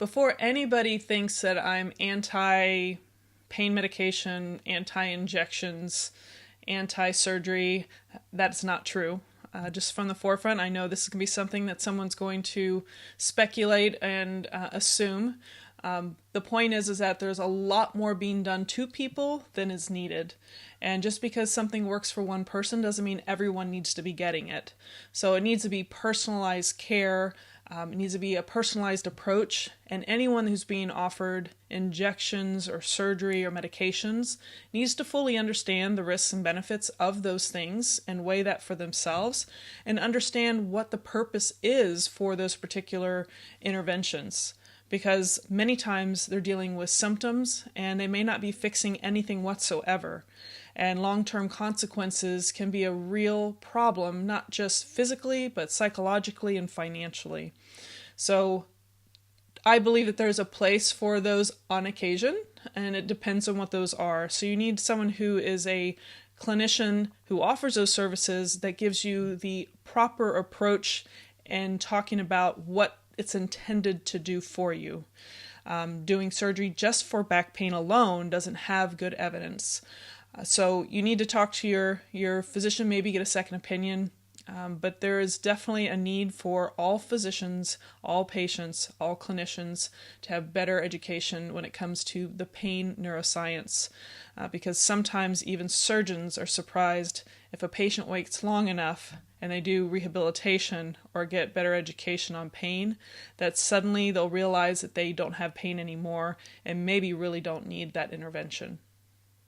before anybody thinks that I'm anti pain medication, anti injections, anti surgery, that's not true. Just from the forefront, I know this is going to be something that someone's going to speculate and assume. The point is that there's a lot more being done to people than is needed. And just because something works for one person doesn't mean everyone needs to be getting it. So it needs to be personalized care. It needs to be a personalized approach, and anyone who's being offered injections or surgery or medications needs to fully understand the risks and benefits of those things and weigh that for themselves and understand what the purpose is for those particular interventions. Because many times they're dealing with symptoms and they may not be fixing anything whatsoever. And long-term consequences can be a real problem, not just physically, but psychologically and financially. So I believe that there's a place for those on occasion, and it depends on what those are. So you need someone who is a clinician who offers those services that gives you the proper approach in talking about what it's intended to do for you. Doing surgery just for back pain alone doesn't have good evidence. So you need to talk to your physician, maybe get a second opinion. But there is definitely a need for all physicians, all patients, all clinicians to have better education when it comes to the pain neuroscience. Because sometimes even surgeons are surprised if a patient waits long enough and they do rehabilitation or get better education on pain, that suddenly they'll realize that they don't have pain anymore and maybe really don't need that intervention.